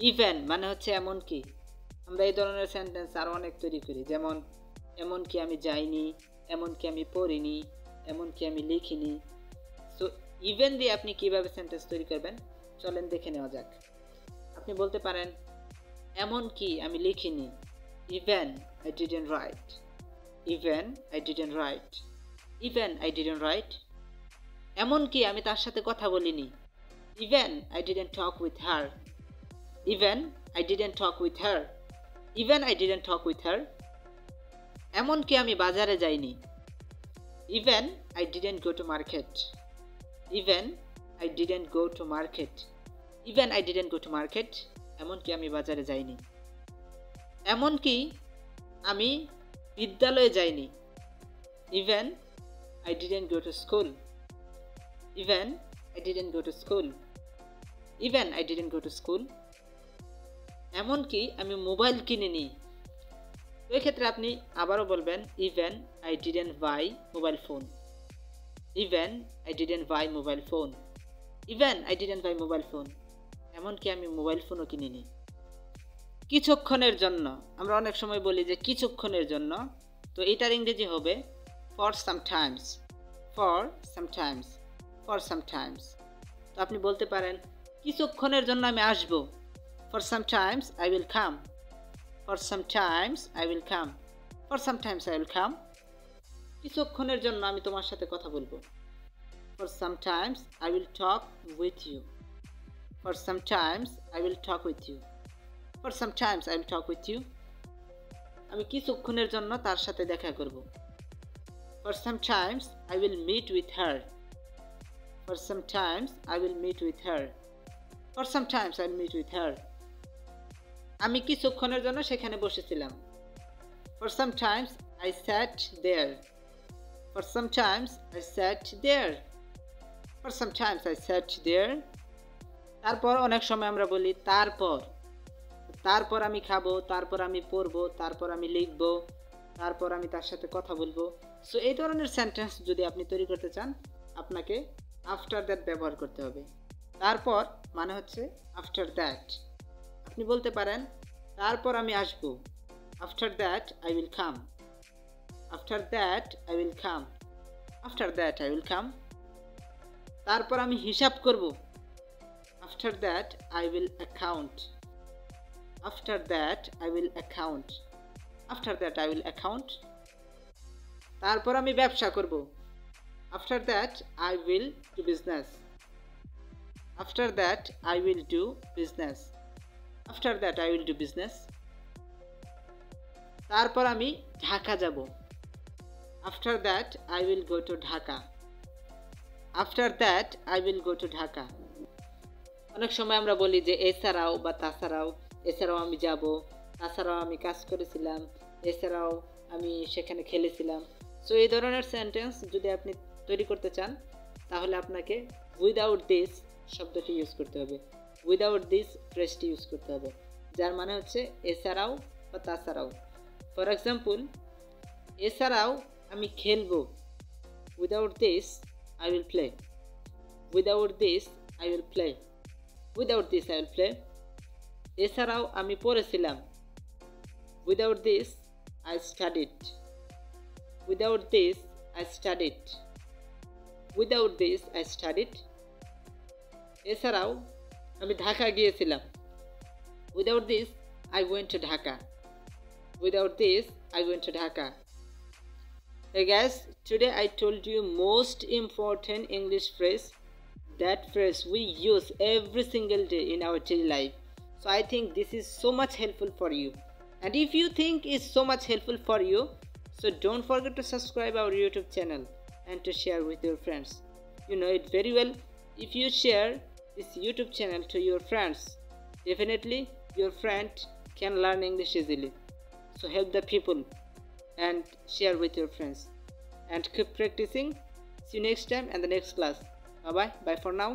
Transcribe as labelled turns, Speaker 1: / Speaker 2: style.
Speaker 1: Even মানে হচ্ছে এমন কি। আমরা এই ধরনের সেন্টেন্স আরও অনেক তৈরি করি, যেমন এমন কি আমি যাইনি, এমন কি আমি পড়িনি, এমন কি আমি লিখিনি। সো ইভেন দিয়ে আপনি কিভাবে সেন্টেন্স তৈরি করবেন চলেন দেখে নেওয়া যাক। আপনি বলতে পারেন এমন কি আমি লিখিনি, even I didn't write, even I didn't write, even I didn't write. এমন কি আমি তার সাথে কথা বলিনি, even I didn't talk with her, even I didn't talk with her, even I didn't talk with her. এমন কি আমি বাজারে যাইনি, even I didn't go to market, even I didn't go to market, even I didn't go to market. এমন কি আমি বাজারে যাইনি। এমন কি আমি বিদ্যালয়ে যাইনি, even I didn't go to school, even I didn't go to school, even I didn't go to school. এমন কি আমি মোবাইল কিনিনি। তো এক্ষেত্রে আপনি আবারও বলবেন even I didn't buy mobile phone, even I didn't buy mobile phone, even I didn't buy mobile phone. এমনকি আমি মোবাইল ফোনও কিনিনি। কিছুক্ষণের জন্য, আমরা অনেক সময় বলি যে কিছুক্ষণের জন্য, তো এটার ইংরেজি হবে for sometimes, for sometimes, for sometimes. তো আপনি বলতে পারেন কিছুক্ষণের জন্য আমি আসব, for sometimes I will come, for sometimes I will come, for sometimes I will come. কিছুক্ষণের জন্য আমি তোমার সাথে কথা বলবো, for sometimes I will talk with you, for sometimes I will talk with you, for sometimes I will talk with you. আমি কিছুক্ষণের জন্য তার সাথে দেখা করব, for sometimes I will meet with her, for sometimes I will meet with her, for sometimes I will meet with her. আমি কিছুক্ষণের জন্য সেখানে বসেছিলাম, for sometimes I sat there, for sometimes I sat there, for sometimes I sat there. তারপর অনেক সময় আমরা বলি তারপর, তারপর আমি খাবো, তারপর আমি পড়বো, তারপর আমি লিখবো, তারপর আমি তার সাথে কথা বলবো। সো এই ধরনের সেন্টেন্স যদি আপনি তৈরি করতে চান আপনাকে আফটার দ্যাট ব্যবহার করতে হবে। তারপর মানে হচ্ছে আফটার দ্যাট। আপনি বলতে পারেন তারপর আমি আসবো, after that I will come, after that I will come, after that I will come. তারপর আমি হিসাব করব, after that I will account, after that I will account, after that I will account. তারপর আমি ব্যবসা করব, after that I will do business, after that I will do business, after that I will do business. তারপর আমি ঢাকা যাব, after that I will go two Dhaka, after that I will go two Dhaka. অনেক সময় আমরা বলি যে এছাড়াও বা তাছাড়াও, এছাড়াও আমি যাব, তাছাড়াও আমি কাজ করেছিলাম, এছাড়াও আমি সেখানে খেলেছিলাম। সো এই ধরনের সেন্টেন্স যদি আপনি তৈরি করতে চান তাহলে আপনাকে উইদাউট দিস শব্দটি ইউজ করতে হবে, উইদাউট দিস ফ্রেজটি ইউজ করতে হবে, যার মানে হচ্ছে এছাড়াও বা তাছাড়াও। ফর এক্সাম্পল, এছাড়াও আমি খেলবো, without this I will play, without this I will play, without this I will play. এছাড়াও আমি পড়েছিলাম, without this I studied, without this I studied, without this I studied. এছাড়াও আমি ঢাকা গিয়েছিলাম, without this I went to Dhaka, without this I went to Dhaka. Hey guys, today I told you most important English phrase, that phrase we use every single day in our daily life. So I think this is so much helpful for you, and if you think it's so much helpful for you, so don't forget to subscribe our YouTube channel and to share with your friends. You know it very well, if you share this YouTube channel to your friends, definitely your friend can learn English easily. So help the people and share with your friends and keep practicing. See you next time and the next class. Bye bye for now.